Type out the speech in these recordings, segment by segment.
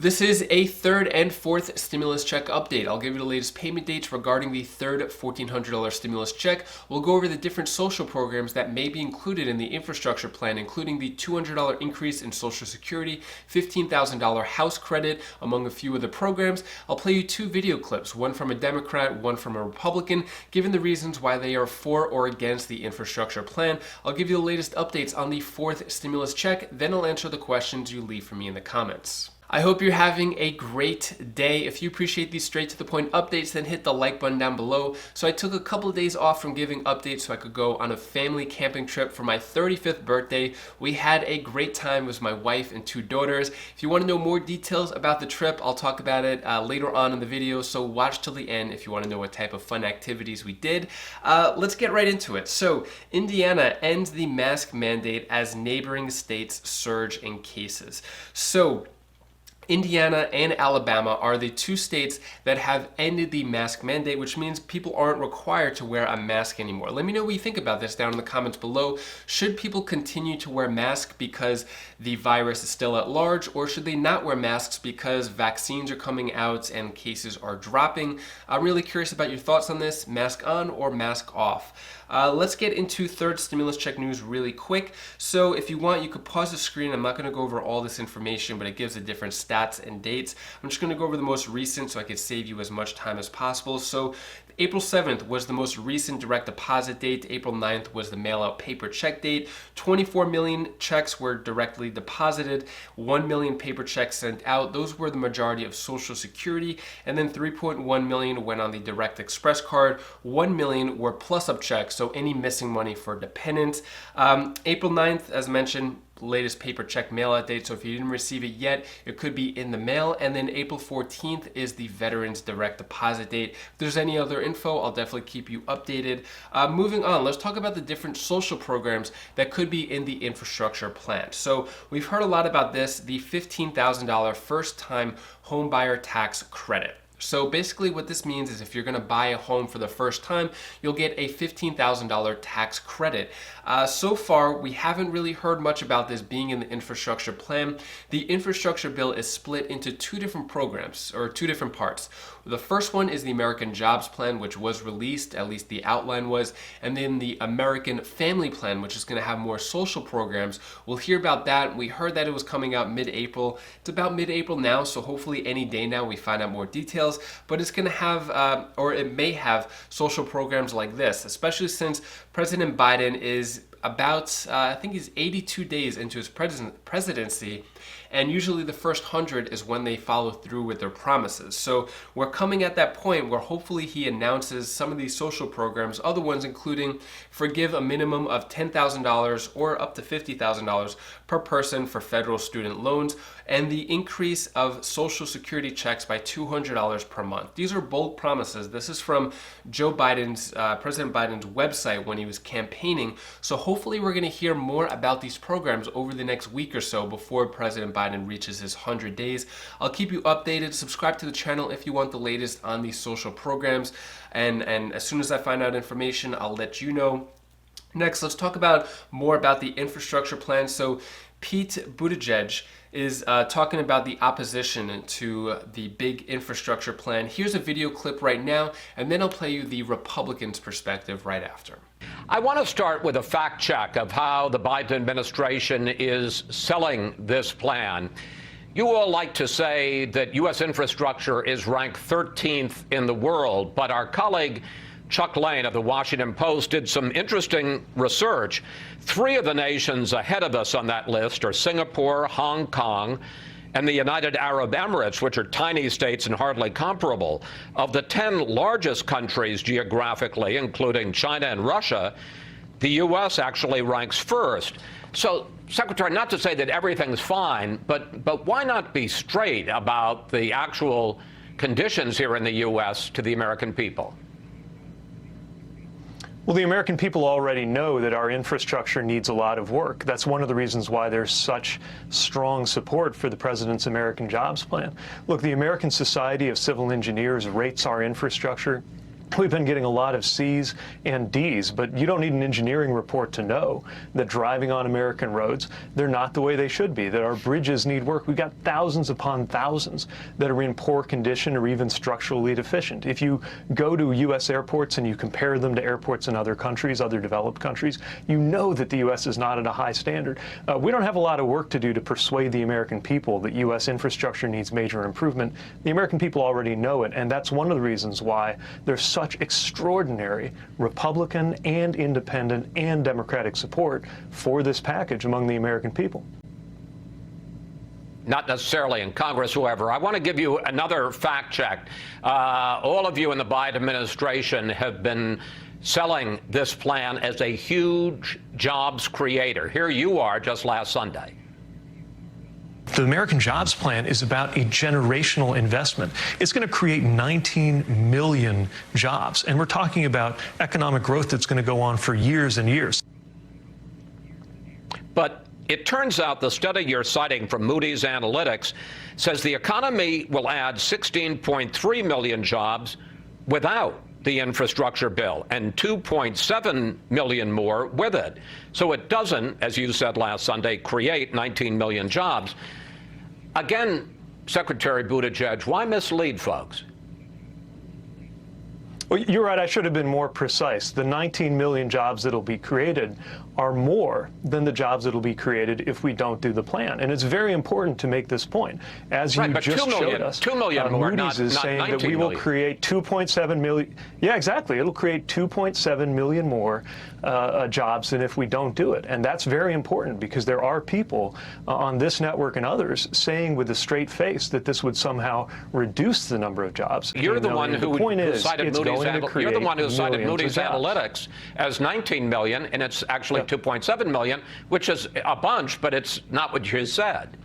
This is a third and fourth stimulus check update. I'll give you the latest payment dates regarding the third $1,400 stimulus check. We'll go over the different social programs that may be included in the infrastructure plan, including the $200 increase in Social Security, $15,000 house credit, among a few other programs. I'll play you two video clips, one from a Democrat, one from a Republican, giving the reasons why they are for or against the infrastructure plan. I'll give you the latest updates on the fourth stimulus check, then I'll answer the questions you leave for me in the comments. I hope you're having a great day. If you appreciate these straight to the point updates, then hit the like button down below. So I took a couple of days off from giving updates so I could go on a family camping trip for my 35th birthday. We had a great time with my wife and two daughters. If you want to know more details about the trip, I'll talk about it later on in the video. So watch till the end if you want to know what type of fun activities we did. Let's get right into it. So Indiana ends the mask mandate as neighboring states surge in cases. So Indiana and Alabama are the two states that have ended the mask mandate, which means people aren't required to wear a mask anymore. Let me know what you think about this down in the comments below. Should people continue to wear masks because the virus is still at large, or should they not wear masks because vaccines are coming out and cases are dropping? I'm really curious about your thoughts on this. Mask on or mask off? Let's get into third stimulus check news really quick. So if you want, you could pause the screen. I'm not going to go over all this information, but it gives the different stats and dates. I'm just going to go over the most recent so I could save you as much time as possible. So April 7th was the most recent direct deposit date. April 9th was the mail-out paper check date. 24 million checks were directly deposited. 1 million paper checks sent out. Those were the majority of Social Security. And then 3.1 million went on the Direct Express card. 1 million were plus-up checks, so any missing money for dependents. April 9th, as mentioned, latest paper check mail out date. So if you didn't receive it yet, it could be in the mail. And then April 14th is the Veterans Direct Deposit date. If there's any other info, I'll definitely keep you updated. Moving on, let's talk about the different social programs that could be in the infrastructure plan. So we've heard a lot about this, the $15,000 first time home buyer tax credit. So basically what this means is if you're going to buy a home for the first time, you'll get a $15,000 tax credit. So far, we haven't really heard much about this being in the infrastructure plan. The infrastructure bill is split into two different programs, or two different parts. The first one is the American Jobs Plan, which was released, at least the outline was, and then the American Family Plan, which is going to have more social programs. We'll hear about that. We heard that it was coming out mid-April. It's about mid-April now, so hopefully any day now we find out more details. But it's going to have, or it may have, social programs like this, especially since President Biden is about, I think he's 82 days into his presidency, and usually the first 100 is when they follow through with their promises. So we're coming at that point where hopefully he announces some of these social programs, other ones including forgive a minimum of $10,000 or up to $50,000 per person for federal student loans, and the increase of Social Security checks by $200 per month. These are bold promises. This is from Joe Biden's, President Biden's website when he was campaigning. So hopefully we're going to hear more about these programs over the next week or so before President Biden reaches his 100 days. I'll keep you updated. Subscribe to the channel if you want the latest on these social programs. And as soon as I find out information, I'll let you know. Next, let's talk more about the infrastructure plan. So Pete Buttigieg is talking about the opposition to the big infrastructure plan. Here's a video clip right now, and then I'll play you the Republicans' perspective right after. I want to start with a fact check of how the Biden administration is selling this plan. You all like to say that U.S. infrastructure is ranked 13th in the world, but our colleague Chuck Lane of the Washington Post did some interesting research. 3 of the nations ahead of us on that list are Singapore, Hong Kong, and the United Arab Emirates, which are tiny states and hardly comparable. Of the 10 largest countries geographically, including China and Russia, the U.S. actually ranks first. So, Secretary, not to say that everything's fine, but why not be straight about the actual conditions here in the U.S. to the American people? Well, the American people already know that our infrastructure needs a lot of work. That's one of the reasons why there's such strong support for the President's American Jobs Plan. Look, the American Society of Civil Engineers rates our infrastructure We've been getting a lot of C's and D's, but you don't need an engineering report to know that driving on American roads, they're not the way they should be, that our bridges need work. We've got thousands upon thousands that are in poor condition or even structurally deficient. If you go to U.S. airports and you compare them to airports in other countries, other developed countries, you know that the U.S. is not at a high standard. We don't have a lot of work to do to persuade the American people that U.S. infrastructure needs major improvement. The American people already know it, and that's one of the reasons why there's such extraordinary Republican and independent and Democratic support for this package among the American people. Not necessarily in Congress, however. I want to give you another fact check. All of you in the Biden administration have been selling this plan as a huge jobs creator. Here you are just last Sunday. The American Jobs Plan is about a generational investment. It's going to create 19 million jobs, and we're talking about economic growth that's going to go on for years and years. But it turns out the study you're citing from Moody's Analytics says the economy will add 16.3 million jobs without the infrastructure bill and 2.7 million more with it. So it doesn't, as you said last Sunday, create 19 million jobs. Again, Secretary Buttigieg, why mislead folks? Well, you're right. I should have been more precise. The 19 million jobs that will be created are more than the jobs that will be created if we don't do the plan. And it's very important to make this point. As you just showed us, 2 million more, Moody's is not saying that we will million. create 2.7 million. Yeah, exactly. It'll create 2.7 million more jobs than if we don't do it. And that's very important because there are people on this network and others saying with a straight face that this would somehow reduce the number of jobs. You're the one who cited Moody's Analytics as 19 million, and it's actually 2.7 million, which is a bunch, but it's not what you said.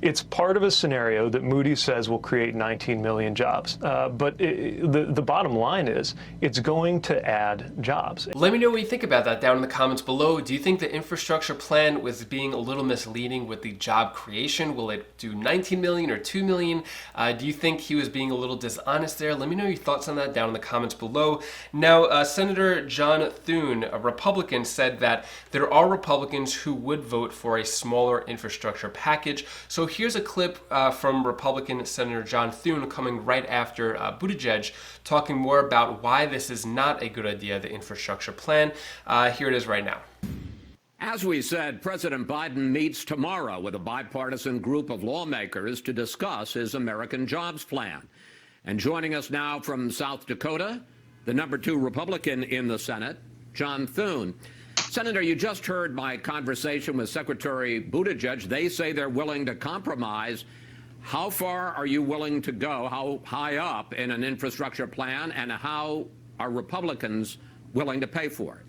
It's part of a scenario that Moody's says will create 19 million jobs. But the bottom line is it's going to add jobs. Let me know what you think about that down in the comments below. Do you think the infrastructure plan was being a little misleading with the job creation? Will it do 19 million or 2 million? Do you think he was being a little dishonest there? Let me know your thoughts on that down in the comments below. Now, Senator John Thune, a Republican, said that there are Republicans who would vote for a smaller infrastructure package. So here's a clip from Republican Senator John Thune coming right after Buttigieg talking more about why this is not a good idea, the infrastructure plan. Here it is right now. As we said, President Biden meets tomorrow with a bipartisan group of lawmakers to discuss his American Jobs Plan. And joining us now from South Dakota, the #2 Republican in the Senate, John Thune. Senator, you just heard my conversation with Secretary Buttigieg. They say they're willing to compromise. How far are you willing to go? How high up in an infrastructure plan, and how are Republicans willing to pay for it?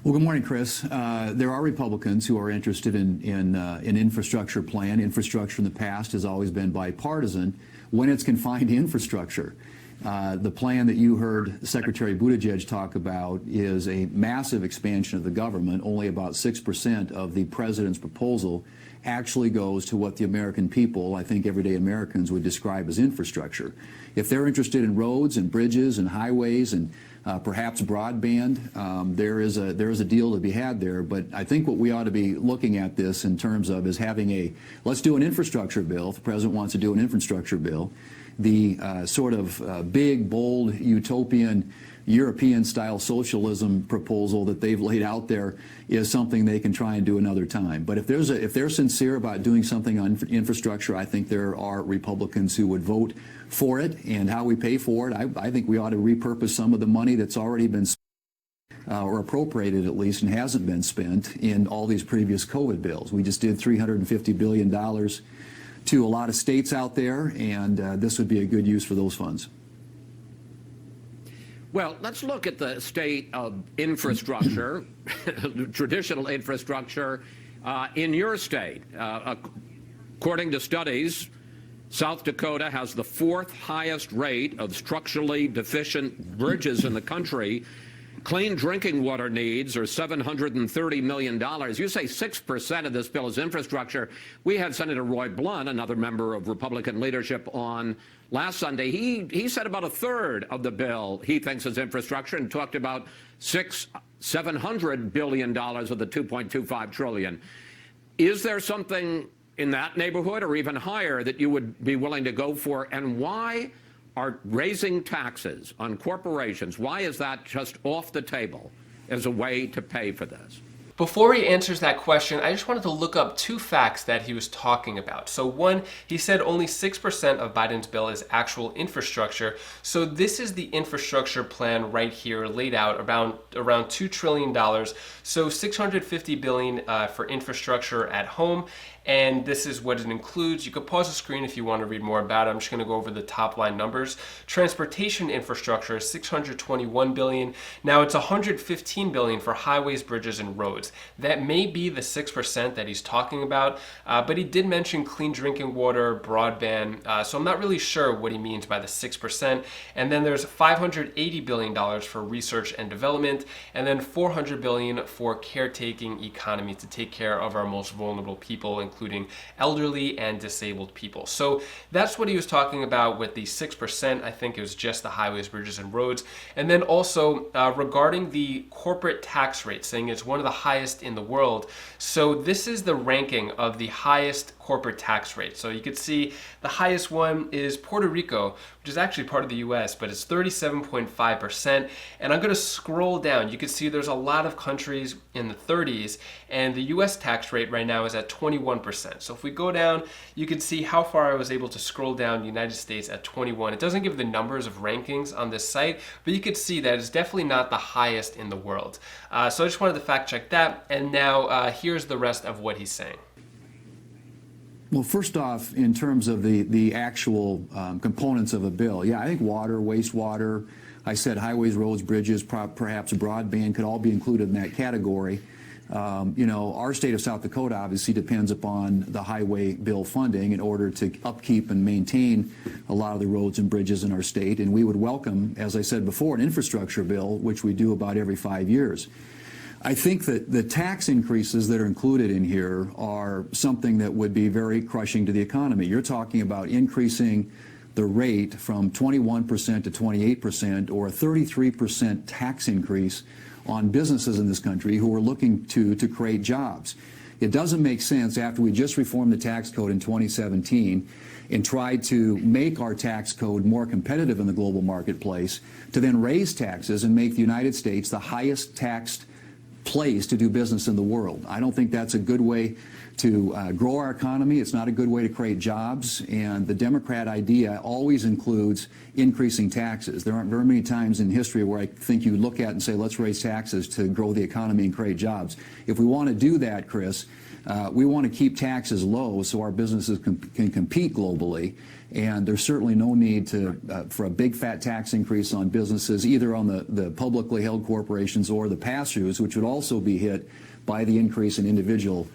Well, good morning, Chris. There are Republicans who are interested in an infrastructure plan. Infrastructure in the past has always been bipartisan when it's confined to infrastructure. The plan that you heard Secretary Buttigieg talk about is a massive expansion of the government. Only about 6% of the president's proposal actually goes to what the American people, I think everyday Americans, would describe as infrastructure. If they're interested in roads and bridges and highways and perhaps broadband, there is a deal to be had there. But I think what we ought to be looking at this in terms of is having let's do an infrastructure bill. If the president wants to do an infrastructure bill, the sort of big, bold, utopian, European-style socialism proposal that they've laid out there is something they can try and do another time. But if they're sincere about doing something on infrastructure, I think there are Republicans who would vote for it. And how we pay for it, I think we ought to repurpose some of the money that's already been spent, or appropriated at least, and hasn't been spent in all these previous COVID bills. We just did $350 billion to a lot of states out there, and this would be a good use for those funds. Well, let's look at the state of infrastructure, traditional infrastructure, in your state. According to studies, South Dakota has the 4th highest rate of structurally deficient bridges in the country. clean drinking water needs are $730 million. You say 6% of this bill is infrastructure. We had Senator Roy Blunt, another member of Republican leadership, on last Sunday. He said about a third of the bill he thinks is infrastructure and talked about $700 billion of the $2.25 trillion. Is there something in that neighborhood or even higher that you would be willing to go for? And why are raising taxes on corporations, why is that just off the table as a way to pay for this? Before he answers that question, I just wanted to look up two facts that he was talking about. So one, he said only 6% of Biden's bill is actual infrastructure. So this is the infrastructure plan right here laid out around $2 trillion. So $650 billion for infrastructure at home. And this is what it includes. You could pause the screen if you want to read more about it. I'm just going to go over the top line numbers. Transportation infrastructure is $621 billion. Now it's $115 billion for highways, bridges, and roads. That may be the 6% that he's talking about, but he did mention clean drinking water, broadband, so I'm not really sure what he means by the 6%. And then there's $580 billion for research and development, and then $400 billion for caretaking economy to take care of our most vulnerable people, including elderly and disabled people. So that's what he was talking about with the 6%. I think it was just the highways, bridges, and roads. And then also regarding the corporate tax rate, saying it's one of the highest in the world. So this is the ranking of the highest corporate tax rate. So you could see the highest one is Puerto Rico, which is actually part of the US, but it's 37.5%. And I'm going to scroll down. You can see there's a lot of countries in the 30s, and the US tax rate right now is at 21%. So if we go down, you can see how far I was able to scroll down. The United States at 21. It doesn't give the numbers of rankings on this site, but you could see that it's definitely not the highest in the world. So I just wanted to fact check that. And now here's the rest of what he's saying. Well, first off, in terms of the actual components of a bill, yeah, I think water, wastewater, I said highways, roads, bridges, perhaps broadband could all be included in that category. You know, our state of South Dakota obviously depends upon the highway bill funding in order to upkeep and maintain a lot of the roads and bridges in our state. And we would welcome, as I said before, an infrastructure bill, which we do about every 5 years. I think that the tax increases that are included in here are something that would be very crushing to the economy. You're talking about increasing the rate from 21% to 28%, or a 33% tax increase on businesses in this country who are looking to create jobs. It doesn't make sense, after we just reformed the tax code in 2017 and tried to make our tax code more competitive in the global marketplace, to then raise taxes and make the United States the highest taxed place to do business in the world. I don't think that's a good way to grow our economy. It's not a good way to create jobs. And the Democrat idea always includes increasing taxes. There aren't very many times in history where I think you look at and say, let's raise taxes to grow the economy and create jobs. If we want to do that, Chris, we want to keep taxes low so our businesses can compete globally. And there's certainly no need for a big fat tax increase on businesses, either on the publicly held corporations or the pass-throughs, which would also be hit by the increase in individual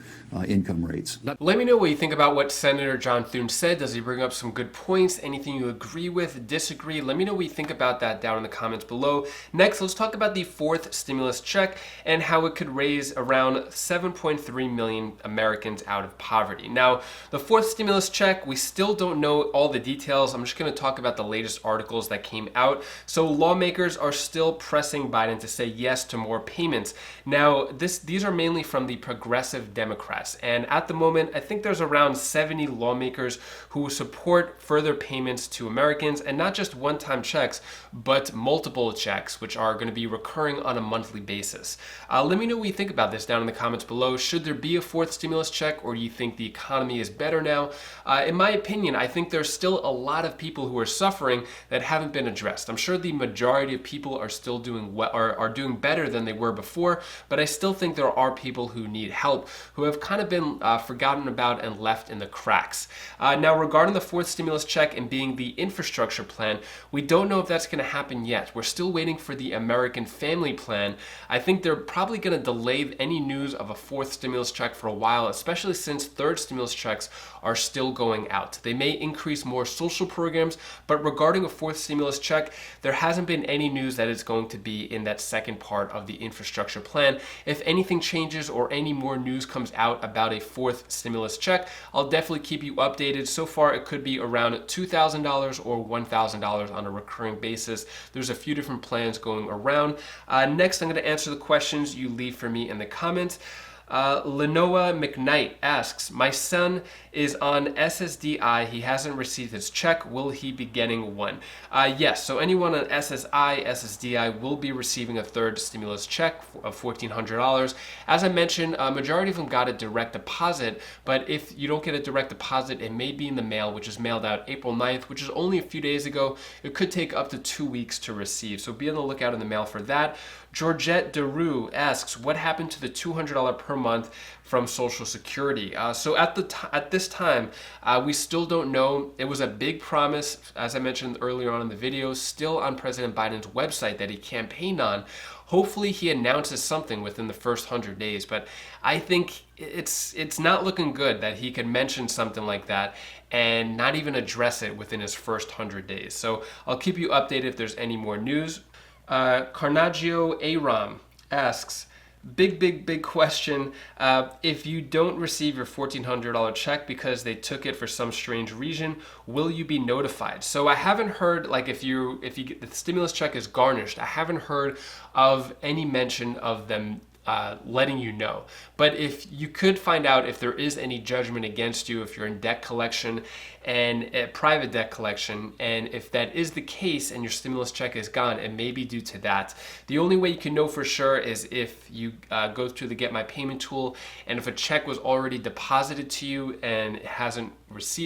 income rates. Let me know what you think about what Senator John Thune said. Does he bring up some good points? Anything you agree with, disagree? Let me know what you think about that down in the comments below. Next, let's talk about the fourth stimulus check and how it could raise around 7.3 million Americans out of poverty. Now, the fourth stimulus check, we still don't know all the details. I'm just going to talk about the latest articles that came out. So lawmakers are still pressing Biden to say yes to more payments. Now, these are mainly from the progressive Democrats. And at the moment, I think there's around 70 lawmakers who support further payments to Americans, and not just one-time checks, but multiple checks, which are going to be recurring on a monthly basis. Let me know what you think about this down in the comments below. Should there be a fourth stimulus check, or do you think the economy is better now? In my opinion, I think there's still a lot of people who are suffering that haven't been addressed. I'm sure the majority of people are still doing well, are doing better than they were before, but I still think there are are people who need help, who have kind of been forgotten about and left in the cracks. Now, regarding the fourth stimulus check and being the infrastructure plan, we don't know if that's going to happen yet. We're still waiting for the American Family Plan. I think they're probably going to delay any news of a fourth stimulus check for a while, especially since third stimulus checks are still going out. They may increase more social programs, but regarding a fourth stimulus check, there hasn't been any news that it's going to be in that second part of the infrastructure plan. If anything changes or any more news comes out about a fourth stimulus check, I'll definitely keep you updated. So far, it could be around $2,000 or $1,000 on a recurring basis. There's a few different plans going around. Next, I'm going to answer the questions you leave for me in the comments. Lenoa McKnight asks, my son is on SSDI. He hasn't received his check. Will he be getting one? Yes, so anyone on SSI, SSDI will be receiving a third stimulus check of $1,400. As I mentioned, a majority of them got a direct deposit, but if you don't get a direct deposit, it may be in the mail, which is mailed out April 9th, which is only a few days ago. It could take up to 2 weeks to receive, so be on the lookout in the mail for that. Georgette DeRue asks, what happened to the $200 per month from Social Security? So at this time, we still don't know. It was a big promise, as I mentioned earlier on in the video, still on President Biden's website that he campaigned on. Hopefully he announces something within the first 100 days, but I think it's not looking good that he can mention something like that and not even address it within his first 100 days. So I'll keep you updated if there's any more news. Carnaggio Aram asks, big question. If you don't receive your $1,400 check because they took it for some strange reason, will you be notified? So I haven't heard, like if you get the stimulus check is garnished, I haven't heard of any mention of them letting you know. But if you could find out if there is any judgment against you, if you're in debt collection and private debt collection, and if that is the case and your stimulus check is gone, it may be due to that. The only way you can know for sure is if you go through the Get My Payment tool, and if a check was already deposited to you and it hasn't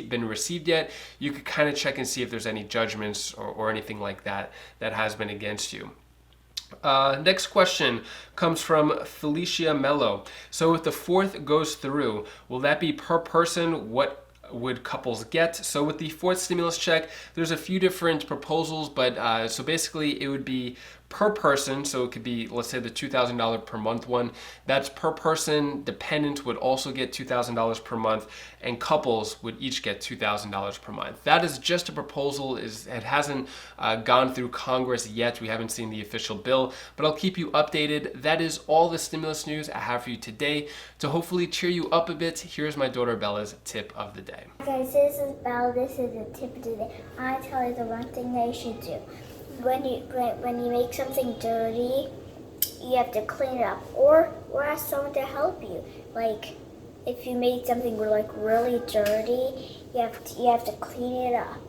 been received yet, you could kind of check and see if there's any judgments or anything like that that has been against you. Next question comes from Felicia Mello. So if the fourth goes through, will that be per person? What would couples get? So with the fourth stimulus check, there's a few different proposals, but so basically it would be per person. So it could be, let's say the $2,000 per month one. That's per person. Dependent would also get $2,000 per month, and couples would each get $2,000 per month. That is just a proposal. It hasn't gone through Congress yet. We haven't seen the official bill, but I'll keep you updated. That is all the stimulus news I have for you today. To hopefully cheer you up a bit, here's my daughter Bella's tip of the day. Guys, this is Bella. This is the tip of the day. I tell you the one thing they should do. When you make something dirty, you have to clean it up, or ask someone to help you. Like if you made something really dirty, you have to clean it up.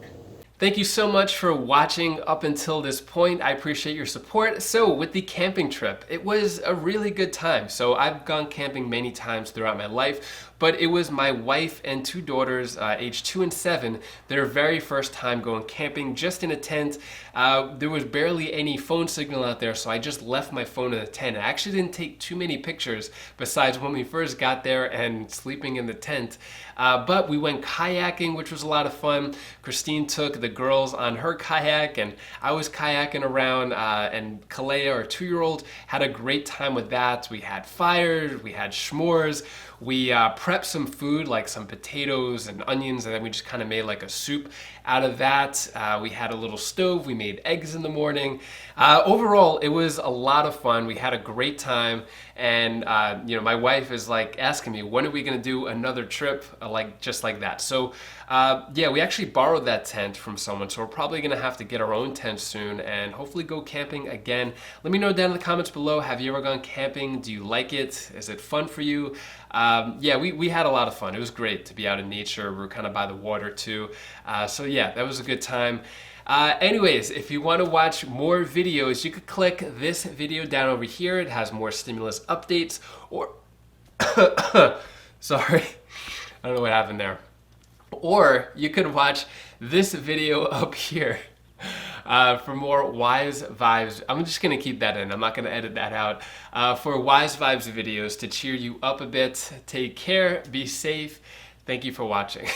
Thank you so much for watching up until this point. I appreciate your support. So with the camping trip, it was a really good time. So I've gone camping many times throughout my life, but it was my wife and two daughters, age 2 and 7, their very first time going camping just in a tent. There was barely any phone signal out there, so I just left my phone in the tent. I actually didn't take too many pictures besides when we first got there and sleeping in the tent. But we went kayaking, which was a lot of fun. Christine took the girls on her kayak, and I was kayaking around, and Kalea, our 2-year-old, had a great time with that. We had fires, we had s'mores, we prepped some food like some potatoes and onions, and then we just kind of made like a soup out of that. We had a little stove, we made eggs in the morning. Overall, it was a lot of fun. We had a great time, and my wife is like asking me, when are we gonna do another trip just like that? So yeah, we actually borrowed that tent from someone, so we're probably gonna have to get our own tent soon and hopefully go camping again. Let me know down in the comments below, have you ever gone camping? Do you like it? Is it fun for you? Yeah, we had a lot of fun. It was great to be out in nature. We were kind of by the water too. So yeah, that was a good time. Anyways, if you want to watch more videos, you could click this video down over here. It has more stimulus updates, or sorry, I don't know what happened there. Or you could watch this video up here. for more Wise Vibes. I'm just going to keep that in. I'm not going to edit that out. For Wise Vibes videos to cheer you up a bit. Take care. Be safe. Thank you for watching.